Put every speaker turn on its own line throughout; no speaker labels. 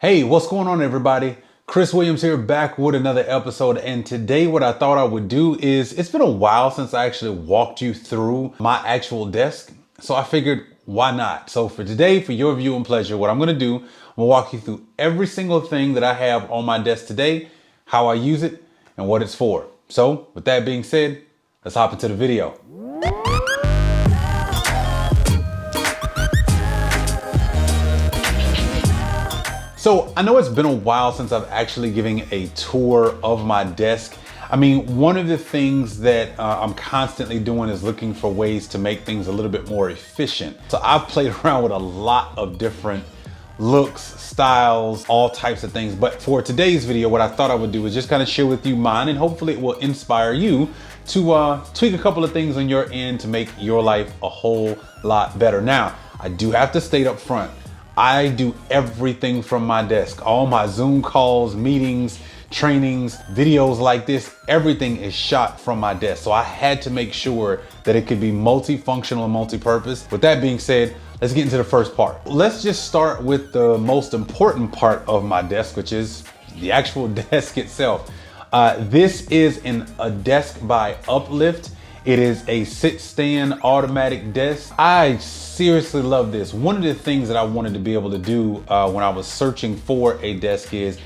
Hey, what's going on, everybody? Chris Williams here, back with another episode. And today what I thought I would do is, it's been a while since I actually walked you through my actual desk. So I figured, why not? So for today, for your viewing pleasure, what I'm gonna do, I'm gonna walk you through every single thing that I have on my desk today, how I use it, and what it's for. So with that being said, let's hop into the video. So I know it's been a while since I've actually given a tour of my desk. I mean, one of the things that I'm constantly doing is looking for ways to make things a little bit more efficient. So I've played around with a lot of different looks, styles, all types of things. But for today's video, what I thought I would do is just kind of share with you mine, and hopefully it will inspire you to tweak a couple of things on your end to make your life a whole lot better. Now, I do have to state up front, I do everything from my desk. All my Zoom calls, meetings, trainings, videos like this, everything is shot from my desk. So I had to make sure that it could be multifunctional and multi-purpose. With that being said, let's get into the first part. Let's just start with the most important part of my desk, which is the actual desk itself. This is a desk by Uplift. It is a sit-stand automatic desk. I seriously love this. One of the things that I wanted to be able to do when I was searching for a desk is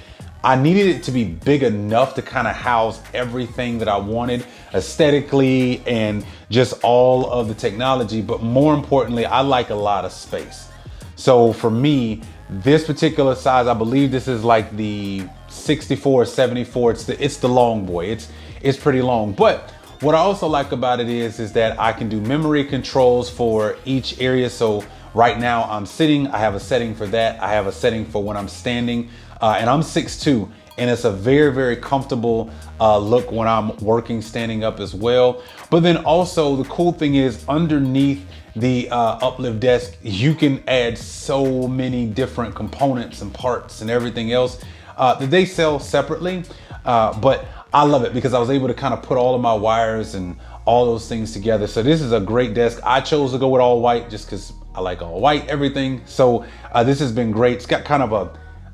I needed it to be big enough to kind of house everything that I wanted aesthetically and just all of the technology. But more importantly, I like a lot of space. So for me, this particular size, I believe this is like the 64-74. It's the long boy. It's pretty long. But what I also like about it is that I can do memory controls for each area. So right now I'm sitting, I have a setting for that. I have a setting for when I'm standing, and I'm 6'2", and it's a very, very comfortable look when I'm working standing up as well. But then also the cool thing is underneath the Uplift desk, you can add so many different components and parts and everything else that they sell separately. But I love it because I was able to kind of put all of my wires and all those things together. So this is a great desk. I chose to go with all white just because I like all white everything. So this has been great. It's got kind of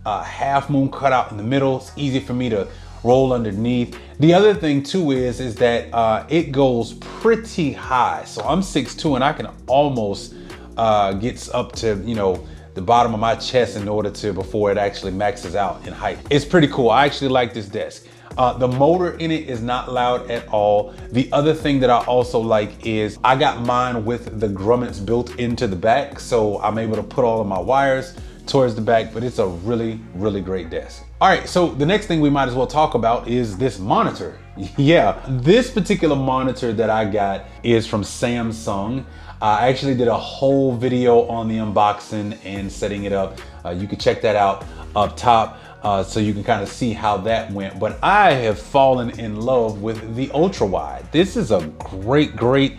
a half moon cutout in the middle. It's easy for me to roll underneath. The other thing too is that it goes pretty high. So I'm 6'2", and I can almost get up to, you know, the bottom of my chest in order to, before it actually maxes out in height. It's pretty cool. I actually like this desk. The motor in it is not loud at all. The other thing that I also like is I got mine with the grommets built into the back. So I'm able to put all of my wires towards the back, but it's a really, really great desk. All right, so the next thing we might as well talk about is this monitor. Yeah, this particular monitor that I got is from Samsung. I actually did a whole video on the unboxing and setting it up. You can check that out up top. So you can kind of see how that went. But I have fallen in love with the ultra wide. This is a great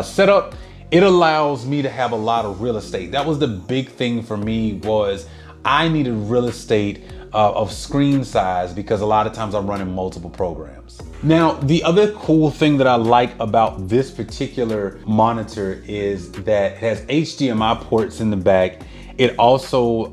setup. It allows me to have a lot of real estate. That was the big thing for me, was I needed real estate of screen size because a lot of times I'm running multiple programs. Now, the other cool thing that I like about this particular monitor is that it has HDMI ports in the back. It also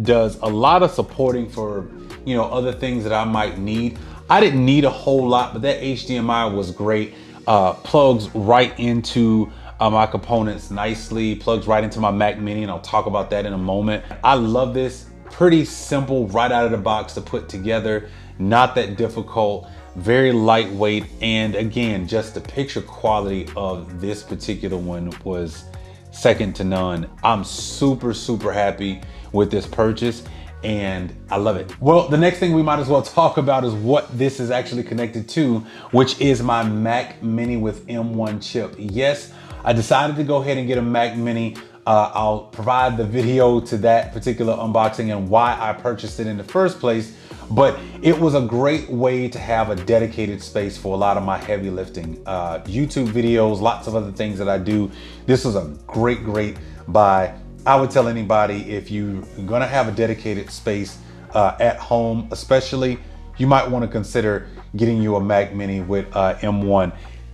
does a lot of supporting for, you know, other things that I might need. I didn't need a whole lot, but that HDMI was great. Plugs right into my components nicely, plugs right into my Mac Mini, and I'll talk about that in a moment. I love this. Pretty simple right out of the box to put together, not that difficult, very lightweight, and again, just the picture quality of this particular one was second to none. I'm super happy with this purchase and I love it. Well, the next thing we might as well talk about is what this is actually connected to, which is my Mac Mini with M1 chip. Yes, I decided to go ahead and get a Mac Mini. I'll provide the video to that particular unboxing and why I purchased it in the first place. But it was a great way to have a dedicated space for a lot of my heavy lifting, YouTube videos, lots of other things that I do. This was a great buy. I would tell anybody, if you're gonna have a dedicated space at home, especially, you might want to consider getting you a Mac Mini with M1.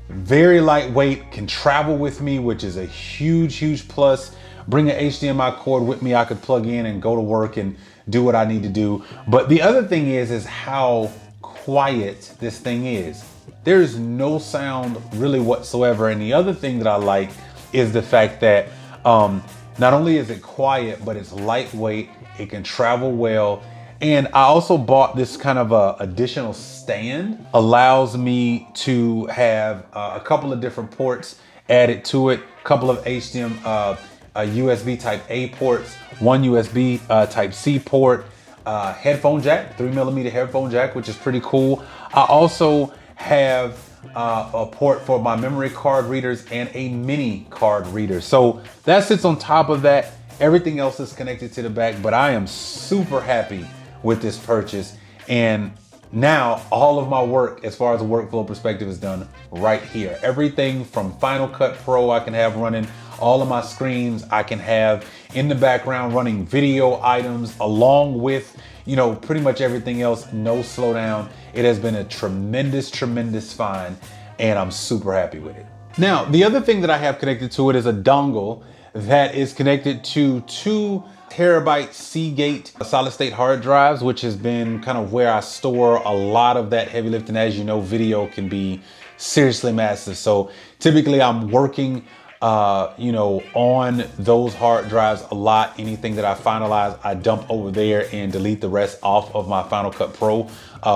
Very lightweight, can travel with me, which is a huge plus. Bring an HDMI cord with me I could plug in and go to work and do what I need to do. But the other thing is how quiet this thing is. There's no sound really whatsoever. And the other thing that I like is the fact that not only is it quiet, but it's lightweight, it can travel well. And I also bought this kind of additional stand. Allows me to have a couple of different ports added to it, a couple of HDMI, USB type A ports, one USB type C port, headphone jack, 3mm headphone jack, which is pretty cool. I also have a port for my memory card readers and a mini card reader. So that sits on top of that. Everything else is connected to the back, but I am super happy with this purchase. And now all of my work, as far as a workflow perspective, is done right here. Everything from Final Cut Pro I can have running, all of my screens I can have in the background running video items, along with, you know, pretty much everything else, no slowdown. It has been a tremendous find, and I'm super happy with it. Now, the other thing that I have connected to it is a dongle that is connected to 2 terabyte Seagate solid state hard drives, which has been kind of where I store a lot of that heavy lifting. As you know, video can be seriously massive. So typically I'm working you know, on those hard drives a lot. Anything that I finalize, I dump over there and delete the rest off of my Final Cut Pro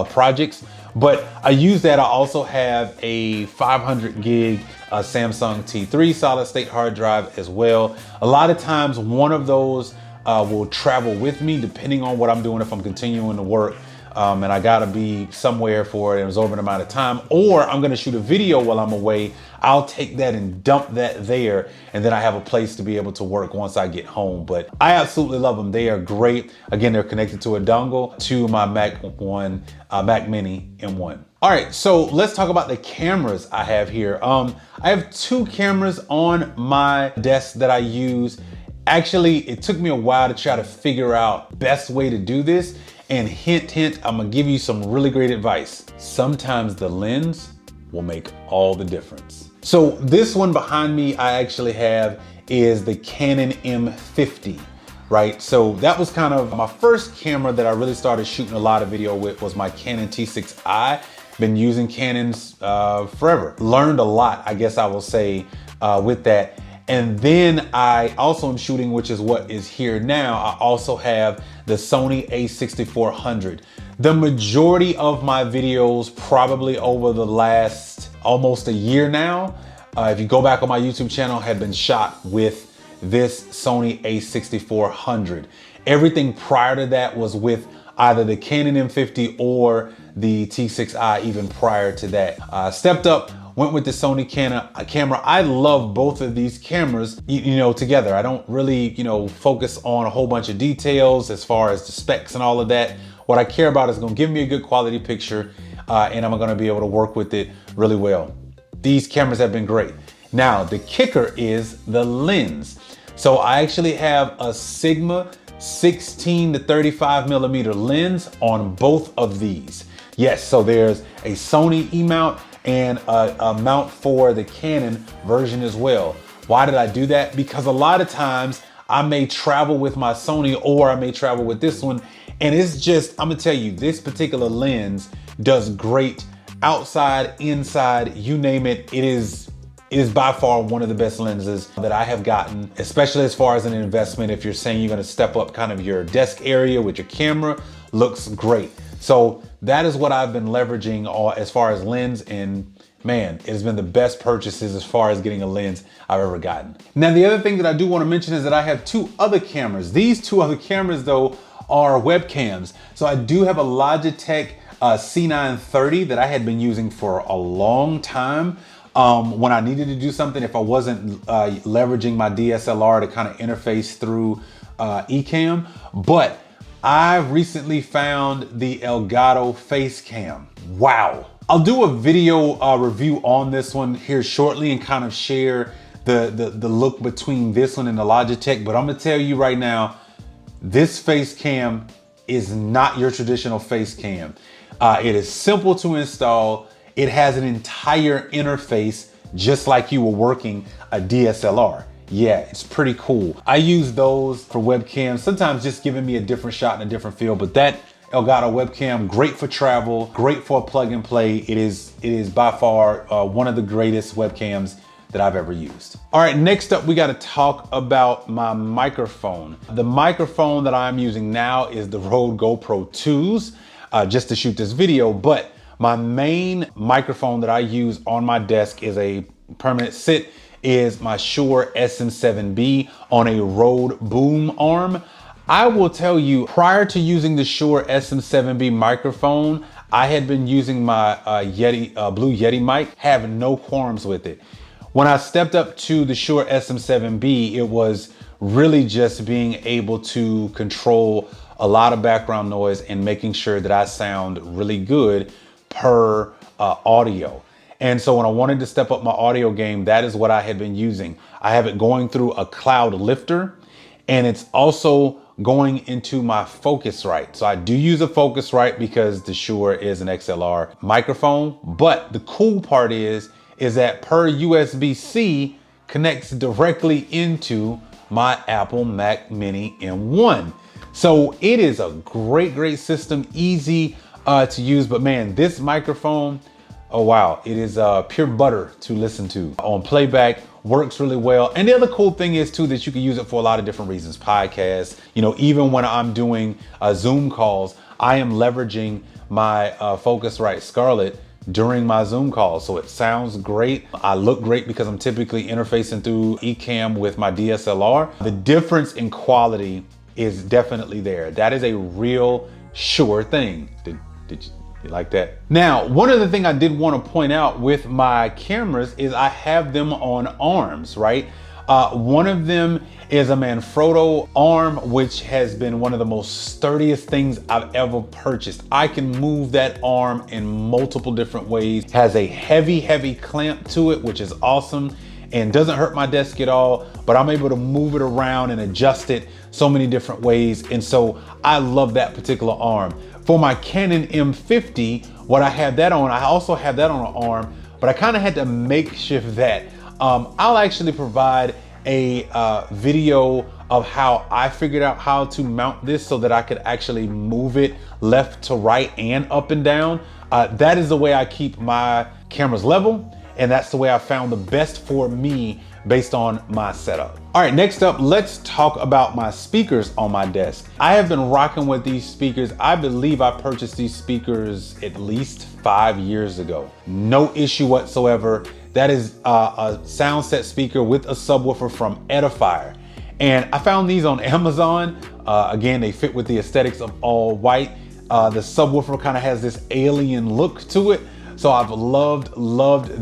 projects. But I use that. I also have a 500 gig Samsung T3 solid state hard drive as well. A lot of times one of those will travel with me depending on what I'm doing. If I'm continuing to work and I gotta be somewhere for an absorbent amount of time, or I'm gonna shoot a video while I'm away, I'll take that and dump that there, and then I have a place to be able to work once I get home. But I absolutely love them. They are great. Again, they're connected to a dongle to my Mac Mini M1. All right, so let's talk about the cameras I have here. I have 2 cameras on my desk that I use. Actually, it took me a while to try to figure out best way to do this. And hint, hint, I'm gonna give you some really great advice. Sometimes the lens will make all the difference. So this one behind me I actually have is the Canon M50, right? So that was kind of my first camera that I really started shooting a lot of video with, was my Canon T6i. Been using Canons forever. Learned a lot, I guess I will say, with that. And then I also am shooting, which is what is here now, I also have the Sony a6400. The majority of my videos, probably over the last almost a year now, if you go back on my YouTube channel, have been shot with this Sony a6400. Everything prior to that was with either the Canon M50 or the T6i even prior to that. Stepped up, went with the Sony camera. I love both of these cameras, you know, together. I don't really, you know, focus on a whole bunch of details as far as the specs and all of that. What I care about is gonna give me a good quality picture and I'm gonna be able to work with it really well. These cameras have been great. Now, the kicker is the lens. So I actually have a Sigma 16 to 35 millimeter lens on both of these. Yes, so there's a Sony E-mount and a mount for the Canon version as well. Why did I do that? Because a lot of times I may travel with my Sony or I may travel with this one, and it's just, I'm gonna tell you, this particular lens does great outside, inside, you name it. It is by far one of the best lenses that I have gotten, especially as far as an investment. If you're saying you're gonna step up kind of your desk area with your camera, looks great. So that is what I've been leveraging as far as lens, and man, it has been the best purchases as far as getting a lens I've ever gotten. Now, the other thing that I do want to mention is that I have 2 other cameras. These 2 other cameras though are webcams. So I do have a Logitech C930 that I had been using for a long time. When I needed to do something, if I wasn't leveraging my DSLR to kind of interface through Ecamm. But I recently found the Elgato Facecam. Wow. I'll do a video review on this one here shortly and kind of share the look between this one and the Logitech. But I'm gonna tell you right now, this Facecam is not your traditional Facecam. It is simple to install. It has an entire interface just like you were working a DSLR. yeah, it's pretty cool. I use those for webcams, sometimes just giving me a different shot and a different feel, but that Elgato webcam, great for travel, great for a plug and play. It is by far one of the greatest webcams that I've ever used. All right, next up, we got to talk about my microphone. The microphone that I'm using now is the Rode GoPro 2s, just to shoot this video, but my main microphone that I use on my desk is a permanent sit, is my Shure SM7B on a Rode boom arm. I will tell you, prior to using the Shure SM7B microphone, I had been using my Blue Yeti mic, having no qualms with it. When I stepped up to the Shure SM7B, it was really just being able to control a lot of background noise and making sure that I sound really good per audio. And so when I wanted to step up my audio game, that is what I had been using. I have it going through a cloud lifter, and it's also going into my Focusrite. So I do use a Focusrite because the Shure is an XLR microphone. But the cool part is that per USB-C connects directly into my Apple Mac Mini M1. So it is a great system, easy to use. But man, this microphone, oh wow, it is pure butter to listen to on playback. Works really well. And the other cool thing is too that you can use it for a lot of different reasons. Podcasts, you know, even when I'm doing Zoom calls, I am leveraging my Focusrite Scarlett during my Zoom calls. So it sounds great. I look great because I'm typically interfacing through eCam with my DSLR. The difference in quality is definitely there. That is a real Shure thing. Did you like that? Now, one other thing I did want to point out with my cameras is I have them on arms, right? One of them is a Manfrotto arm, which has been one of the most sturdiest things I've ever purchased. I can move that arm in multiple different ways. Has a heavy clamp to it, which is awesome and doesn't hurt my desk at all, but I'm able to move it around and adjust it so many different ways. And so I love that particular arm. For my Canon M50, what I have that on, I also have that on an arm, but I kind of had to makeshift that. I'll actually provide a video of how I figured out how to mount this so that I could actually move it left to right and up and down. That is the way I keep my cameras level, and that's the way I found the best for me based on my setup. All right, next up, let's talk about my speakers on my desk. I have been rocking with these speakers. I believe I purchased these speakers at least 5 years ago. No issue whatsoever. That is a sound set speaker with a subwoofer from Edifier. And I found these on Amazon. Again, they fit with the aesthetics of all white. The subwoofer kind of has this alien look to it. So I've loved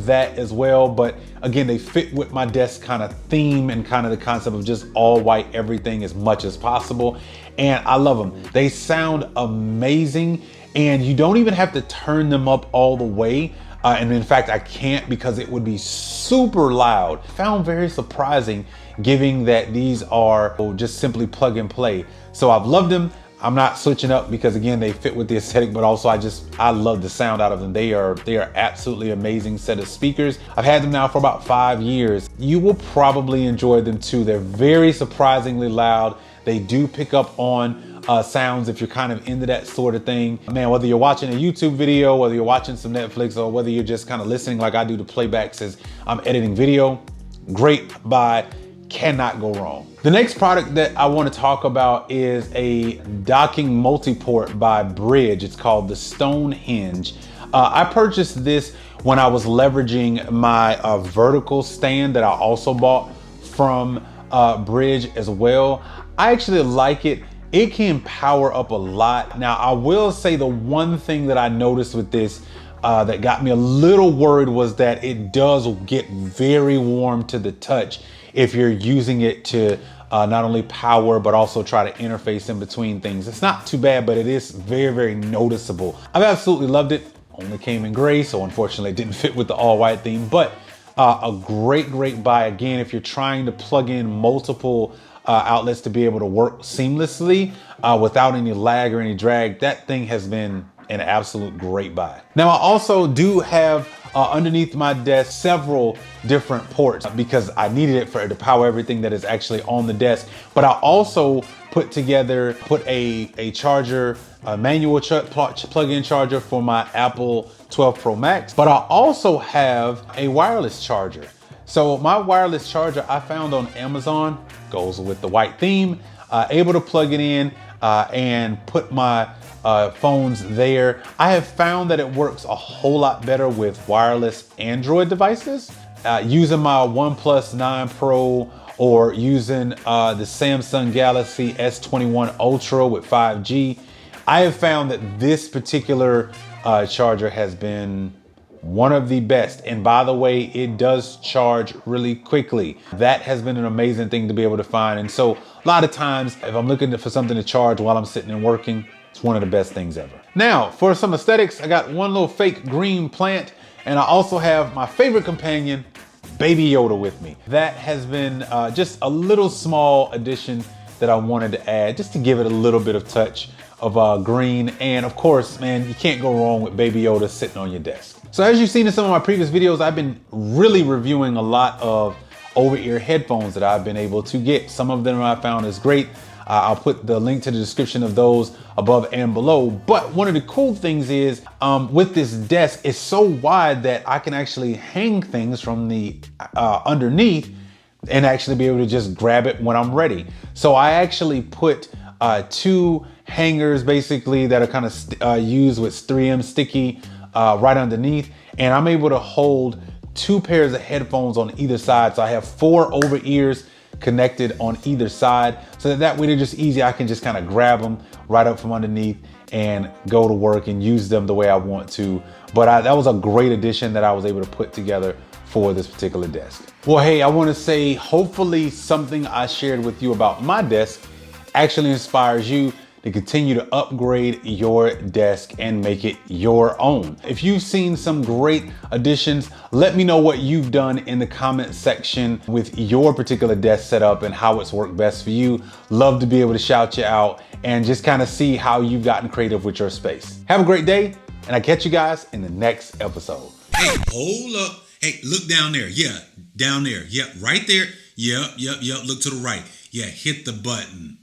that as well. But again, they fit with my desk kind of theme and kind of the concept of just all white everything as much as possible. And I love them. They sound amazing, and you don't even have to turn them up all the way. And in fact, I can't because it would be super loud. Found very surprising given that these are just simply plug and play. So I've loved them. I'm not switching up because again, they fit with the aesthetic, but also I love the sound out of them. They are absolutely amazing set of speakers. I've had them now for about 5 years. You will probably enjoy them too. They're very surprisingly loud. They do pick up on sounds if you're kind of into that sort of thing. Man, whether you're watching a YouTube video, whether you're watching some Netflix, or whether you're just kind of listening like I do to playbacks as I'm editing video, great buy, cannot go wrong. The next product that I want to talk about is a docking multiport by Brydge. It's called the Stonehenge. I purchased this when I was leveraging my vertical stand that I also bought from Brydge as well. I actually like it. It can power up a lot. Now, I will say the one thing that I noticed with this that got me a little worried was that it does get very warm to the touch if you're using it to not only power, but also try to interface in between things. It's not too bad, but it is very noticeable. I've absolutely loved it. Only came in gray, so unfortunately it didn't fit with the all white theme, but a great buy. Again, if you're trying to plug in multiple outlets to be able to work seamlessly without any lag or any drag, that thing has been an absolute great buy. Now I also do have underneath my desk several different ports because I needed it to power everything that is actually on the desk. But I also put a charger, a manual plug-in charger for my Apple 12 Pro Max. But I also have a wireless charger. So my wireless charger I found on Amazon, goes with the white theme, able to plug it in and put my phones there. I have found that it works a whole lot better with wireless Android devices. Using my OnePlus 9 Pro or using the Samsung Galaxy S21 Ultra with 5G, I have found that this particular charger has been one of the best. And by the way, it does charge really quickly. That has been an amazing thing to be able to find. And so a lot of times, if I'm looking for something to charge while I'm sitting and working, it's one of the best things ever. Now, for some aesthetics, I got one little fake green plant, and I also have my favorite companion, Baby Yoda, with me. That has been just a little small addition that I wanted to add, just to give it a little bit of touch of green. And of course, man, you can't go wrong with Baby Yoda sitting on your desk. So as you've seen in some of my previous videos, I've been really reviewing a lot of over-ear headphones that I've been able to get. Some of them I found is great. I'll put the link to the description of those above and below. But one of the cool things is with this desk, it's so wide that I can actually hang things from the underneath and actually be able to just grab it when I'm ready. So I actually put two hangers basically that are kind of used with 3M sticky right underneath, and I'm able to hold two pairs of headphones on either side. So I have 4 over ears connected on either side, so that way they're just easy. I can just kind of grab them right up from underneath and go to work and use them the way I want to. But that was a great addition that I was able to put together for this particular desk. Well, hey, I want to say hopefully something I shared with you about my desk actually inspires you to continue to upgrade your desk and make it your own. If you've seen some great additions, let me know what you've done in the comment section with your particular desk setup and how it's worked best for you. Love to be able to shout you out and just kind of see how you've gotten creative with your space. Have a great day, and I'll catch you guys in the next episode.
Hey, hold up. Hey, look down there. Yeah, down there. Yep, right there. Yep. Look to the right. Yeah, hit the button.